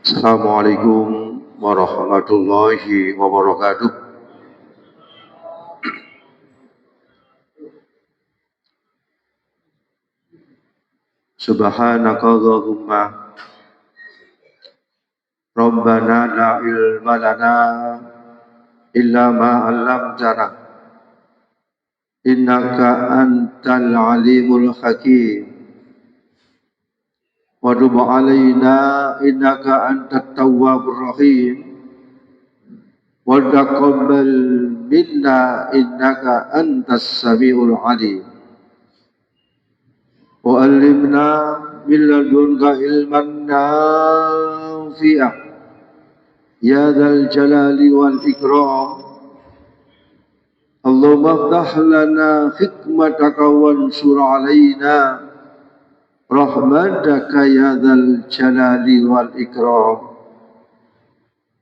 Assalamualaikum warahmatullahi wabarakatuh. Subhanaka Allahumma Rabbana la ilma lana illa ma 'allamtana innaka antal alimul hakim wa tub 'alaina innaka antat tawwabur rahim wa taqabbal minna innaka antas samiul alim wa 'allimna min ladunka ilman nafi'ah ya dzal jalali wal ikram. Allahumma aftah lana hikmataka wansur alaina rahmataka ya dzal jalali wal ikram.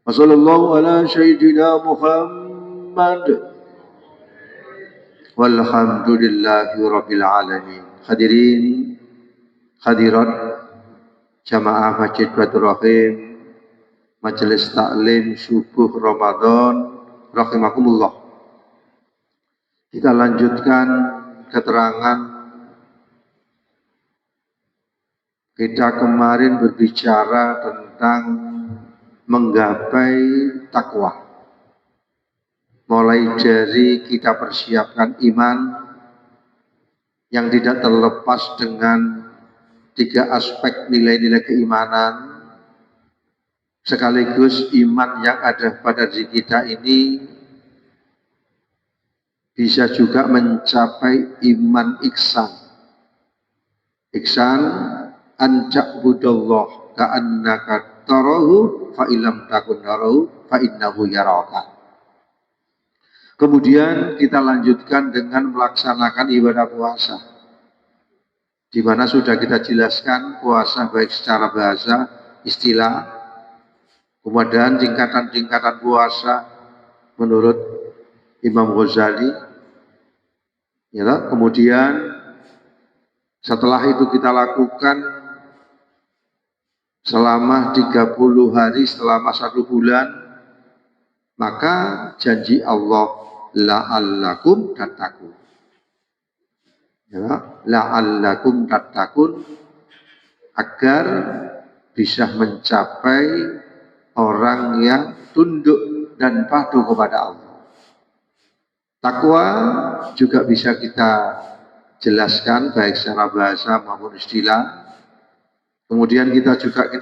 Wa sallallahu ala sayyidina Muhammad walhamdulillahi rabbil alamin. Hadirin hadirat jamaah Masjid Baitur Rahim, Majelis Taklim Subuh Ramadan rahimakumullah. Kita lanjutkan keterangan kita kemarin berbicara tentang menggapai takwa. Mulai dari kita persiapkan iman yang tidak terlepas dengan 3 aspek nilai-nilai keimanan, sekaligus iman yang ada pada diri kita ini bisa juga mencapai iman ihsan. Ihsan an ta'budallah ka'annaka tarahu fa illam takun tarahu fa innahu yaraka. Kemudian kita lanjutkan dengan melaksanakan ibadah puasa, di mana sudah kita jelaskan puasa baik secara bahasa, istilah, kemudian tingkatan-tingkatan puasa menurut Imam Ghazali. Ya, kemudian setelah itu kita lakukan selama 30 hari, selama 1 bulan, maka janji Allah la'allakum tattaqun. Ya, la'allakum tattaqun, agar bisa mencapai orang yang tunduk dan patuh kepada Allah. Takwa juga bisa kita jelaskan baik secara bahasa maupun istilah. Kemudian kita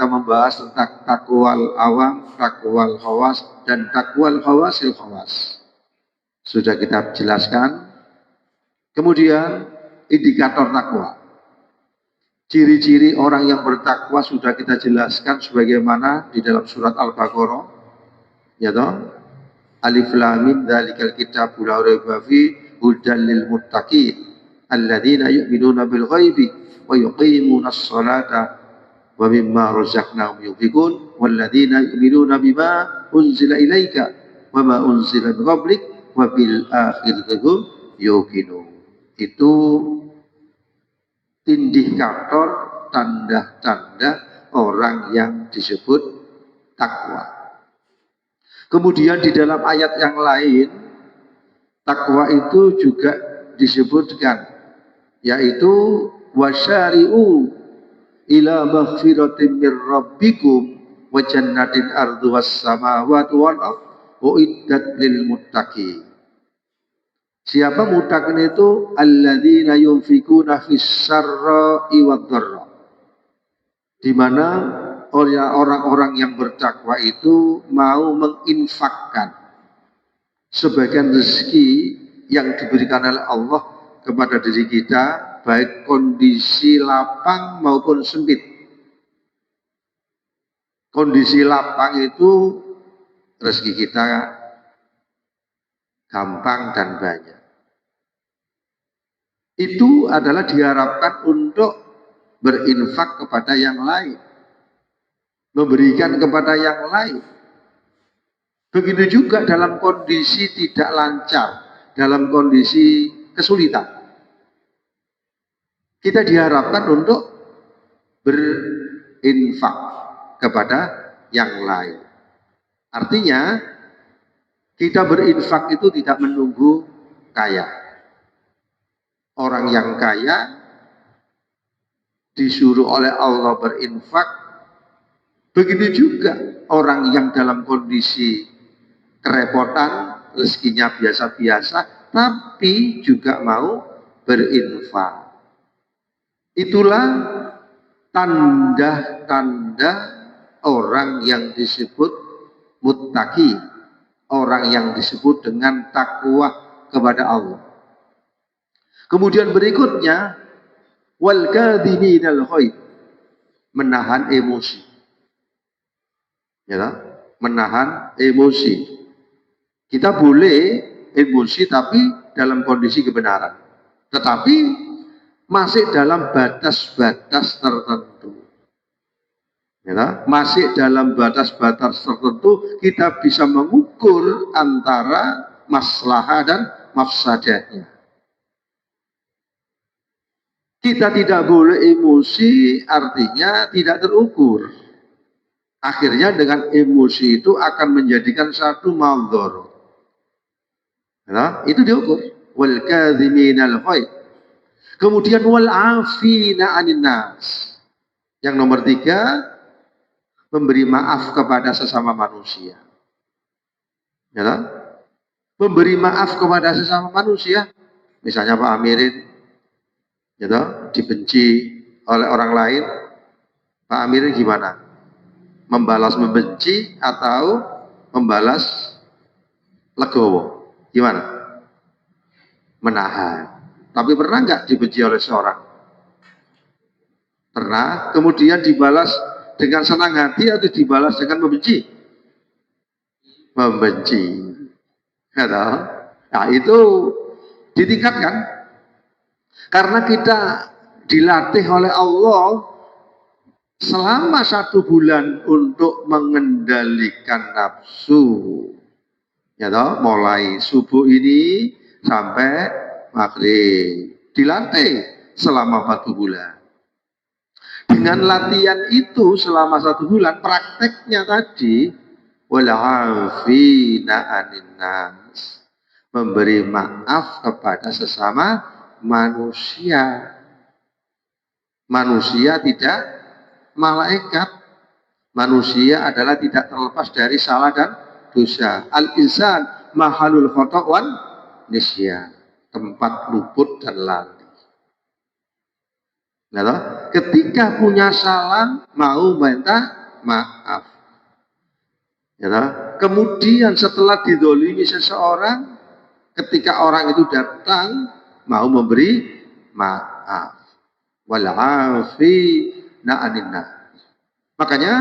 membahas tentang takwal awam, takwal khawas, dan takwal khawasil khawas. Sudah kita jelaskan. Kemudian indikator takwa. Ciri-ciri orang yang bertakwa sudah kita jelaskan sebagaimana di dalam surat Al-Baqarah. Ya toh? Alif lam mim dzalikal kitabul la raiba fihi hudan lil muttaqin alladzina yu'minuna bil ghaibi wa yuqimunas salata wa mimma razaqnahum yunfiqun walladzina yu'minuna bima unzila ilaika wa ma unzila min qablik wa bil akhirati hum yuqinun. Itu indikator tanda-tanda orang yang disebut takwa. Kemudian di dalam ayat yang lain, takwa itu juga disebutkan, yaitu wasyari'u ila maghfiratin mir rabbikum wa jannatin arduhas samawati wal ardh uiddat lil muttaqin. Siapa muttaqin itu? Alladzina yunfikuna fis sarra'i wad dharra. Di mana orang-orang yang bertakwa itu mau menginfakkan sebagian rezeki yang diberikan oleh Allah kepada diri kita, baik kondisi lapang maupun sempit. Kondisi lapang itu rezeki kita gampang dan banyak. Itu adalah diharapkan untuk berinfak kepada yang lain, memberikan kepada yang lain. Begitu juga dalam kondisi tidak lancar, dalam kondisi kesulitan. Kita diharapkan untuk berinfak kepada yang lain. Artinya kita berinfak itu tidak menunggu kaya. Orang yang kaya disuruh oleh Allah berinfak, begitu juga orang yang dalam kondisi kerepotan, rezekinya biasa-biasa, tapi juga mau berinfak. Itulah tanda-tanda orang yang disebut muttaqi, orang yang disebut dengan takwa kepada Allah. Kemudian berikutnya, wal kadhiminal ghaidh, menahan emosi. Ya, menahan emosi. Kita boleh emosi tapi dalam kondisi kebenaran. Tetapi masih dalam batas-batas tertentu. Ya, masih dalam batas-batas tertentu kita bisa mengukur antara maslahah dan mafsadahnya. Kita tidak boleh emosi, artinya tidak terukur. Akhirnya dengan emosi itu akan menjadikan satu maldor. Nah, itu diukur. Wal kadhiminal ghaidh. Kemudian wal afina 'anil nas. Yang nomor 3, memberi maaf kepada sesama manusia. Ya, memberi maaf kepada sesama manusia. Misalnya Pak Amirin, ya, dibenci oleh orang lain, Pak Amirin gimana? Membalas membenci atau membalas legowo? Gimana? Menahan. Tapi pernah nggak dibenci oleh seorang? Pernah. Kemudian dibalas dengan senang hati atau dibalas dengan membenci? Membenci. Nah, itu ditingkatkan. Karena kita dilatih oleh Allah selama 1 bulan untuk mengendalikan nafsu. Ya toh, mulai subuh ini sampai maghrib. Dilatih selama 1 bulan. Dengan latihan itu selama 1 bulan, prakteknya tadi, wal'afina 'anil nas, memberi maaf kepada sesama manusia. Manusia tidak malaikat. Manusia adalah tidak terlepas dari salah dan dosa. Al-insan mahalul khata' wan nisyan, tempat luput dan lali. Nah, ketika punya salah mau minta maaf. Ya, kemudian setelah didolimi seseorang, ketika orang itu datang mau memberi maaf. Wal'afina 'anil nas. Makanya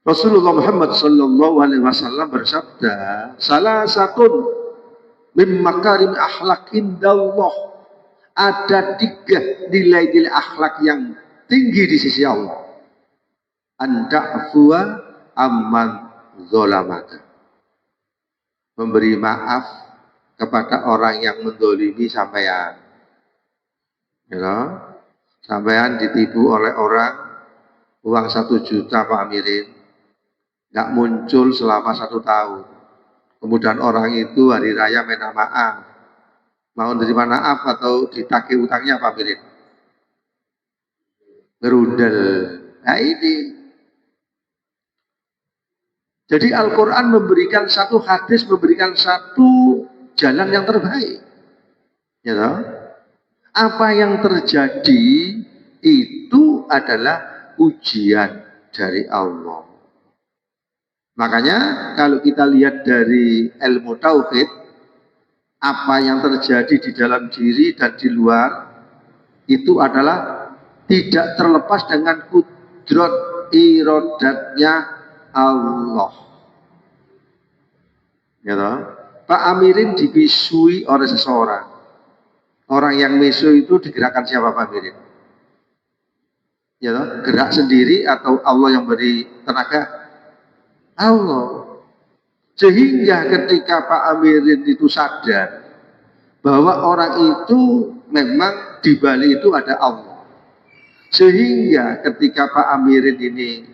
Rasulullah Muhammad sallallahu alaihi wasallam bersabda, salah satu min makarim akhlak indallah, ada 3 nilai-nilai akhlak yang tinggi di sisi Allah. Anda'fuwa amman zolamaka, memberi maaf kepada orang yang mendolimi sampean. Ya, sampean ditipu oleh orang uang 1 juta Pak Amirin, nggak muncul selama 1 tahun. Kemudian orang itu hari raya minta maaf, mau menerima maaf atau ditagih utangnya Pak Amirin? Ngerundel. Nah ini. Jadi Al-Quran memberikan satu hadis, memberikan satu jalan yang terbaik. Ya toh? Apa yang terjadi itu adalah ujian dari Allah. Makanya kalau kita lihat dari ilmu tauhid, apa yang terjadi di dalam diri dan di luar itu adalah tidak terlepas dengan kudrat irodatnya Allah. Ya toh? Pak Amirin dibisui oleh seseorang. Orang yang mesu itu digerakkan siapa Pak Amirin? Ya toh? Gerak sendiri atau Allah yang beri tenaga? Allah. Sehingga ketika Pak Amirin itu sadar bahwa orang itu memang di balik itu ada Allah. Sehingga ketika Pak Amirin ini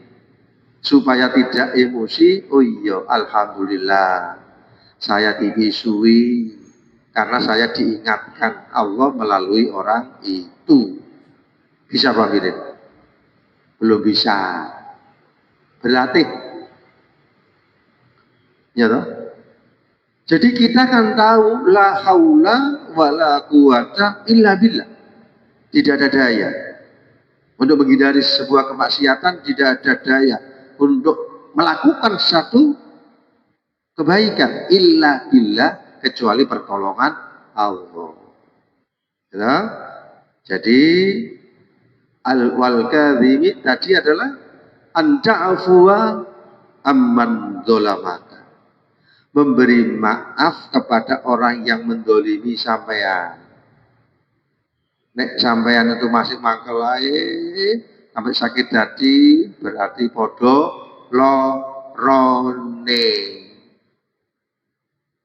supaya tidak emosi. Oh iya, alhamdulillah saya dipisui karena saya diingatkan Allah melalui orang itu. Bisa Pak Mirin? Belum bisa. Berlatih. Ya toh? Jadi kita kan tahu la haula wala quwata illa billah. Tidak ada daya. Untuk menghindari sebuah kemaksiatan tidak ada daya. Untuk melakukan satu kebaikan illa billah kecuali pertolongan Allah. Ya? Jadi al-wal kadhimi tadi adalah anta'afwa amman dolamaka, memberi maaf kepada orang yang mendolimi sampean. Nek sampean itu masih mangkel sampai sakit hati berarti podo lorone.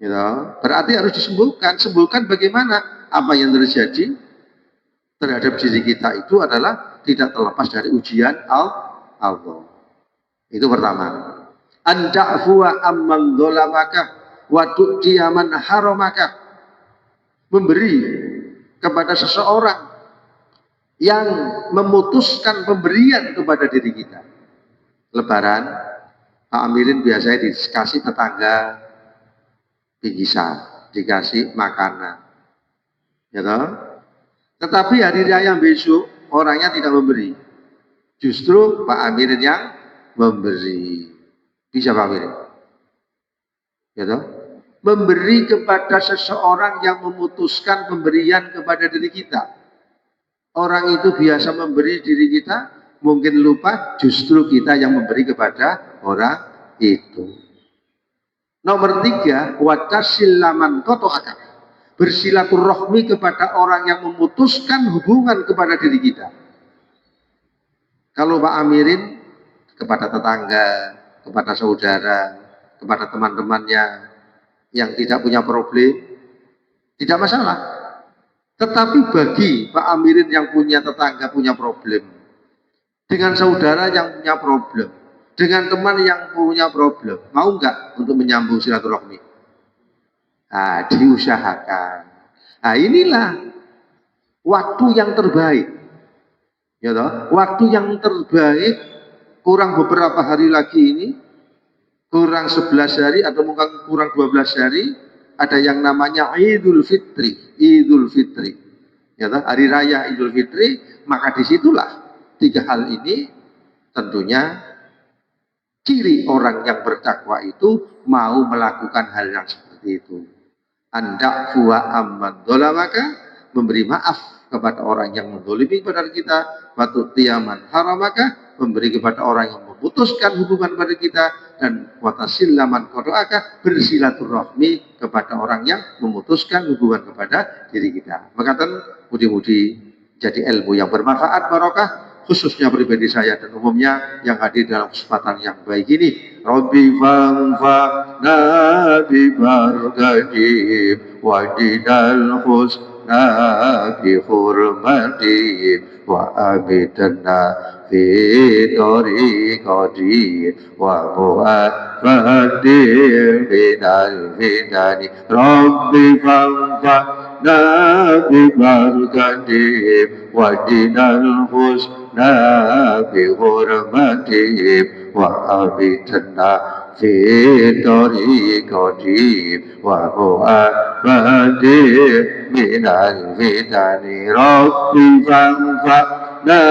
Gitu. Berarti harus disembuhkan. Sembuhkan bagaimana? Apa yang terjadi terhadap diri kita itu adalah tidak terlepas dari ujian Allah. Itu pertama. Anda'fuwa amman dolamaka wa tu'tiya man haramaka. Memberi kepada seseorang yang memutuskan pemberian kepada diri kita. Lebaran, Pak Amirin biasanya dikasih tetangga bingkisan, dikasih makanan. Ya toh? Tetapi hari raya besok orangnya tidak memberi. Justru Pak Amirin yang memberi. Bisa Pak Amirin? Ya toh? Memberi kepada seseorang yang memutuskan pemberian kepada diri kita. Orang itu biasa memberi diri kita, mungkin lupa justru kita yang memberi kepada orang itu. Nomor 3, watasillaman kotoaka, bersilaturahmi kepada orang yang memutuskan hubungan kepada diri kita. Kalau Pak Amirin kepada tetangga, kepada saudara, kepada teman-temannya yang tidak punya problem, tidak masalah. Tetapi bagi Pak Amirin yang punya tetangga punya problem, dengan saudara yang punya problem, dengan teman yang punya problem, mau nggak untuk menyambung silaturahmi? Nah, diusahakan. Nah, inilah waktu yang terbaik. Ya toh? Waktu yang terbaik kurang beberapa hari lagi ini, kurang 11 hari atau mungkin kurang 12 hari, ada yang namanya Idul Fitri. Idul Fitri. Ya toh? Hari raya Idul Fitri, maka disitulah 3 hal ini tentunya ciri orang yang bertakwa itu mau melakukan hal yang seperti itu. Anda fuwa amman dolamaka, memberi maaf kepada orang yang mendolimi kepada kita, batu tiaman haramaka, memberi kepada orang yang memutuskan hubungan pada kita, dan watasillaman kodoaka, bersilaturahmi kepada orang yang memutuskan hubungan kepada diri kita. Maka mudah-mudahan jadi ilmu yang bermanfaat barokah, khususnya pribadi saya dan umumnya yang hadir dalam kesempatan yang baik ini. Rabbi fa'na bi barakatihim wa dinal husna bi hurmatihim wa abidna fi tariqatihim wa mu'afadir binal hidani. Rabbi fa'na bi barakatihim wa dinal husna bi hurmatihim wa abidna fi tariqatihim wa mu'afadir minal fitani. Rabbi fanfa'na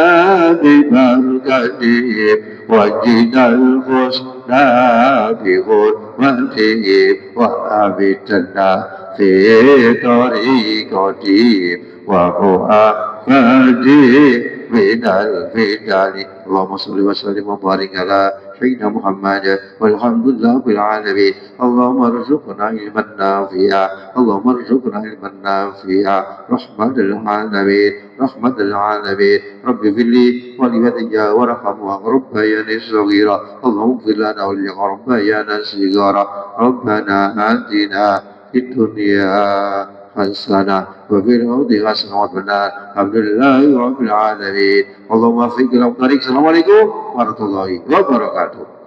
bi barakatihim wa jinal husna bi hurmatihim wa abidna fi tariqatihim wa mu'afadir minal fitani. Allahumma salli wa sallim wa barik ala sayyidina Muhammad walhamdulillah bil alamin. Allahumma arzuqna ilman nafi'a, Allahumma arzuqna ilman nafi'a, rahmatul alamin, rahmatul alamin. Rabbi fili wa liwatiya warhamhu wa rabbayani saghira. Allahumma fil lana wa li rabbayana saghira. Rabbana atina fid dunya حسنة وفي الأرض حسنة وقنا الحمد لله رب العالمين اللهم وفق إلى الطريق. السلام عليكم ورحمة الله وبركاته.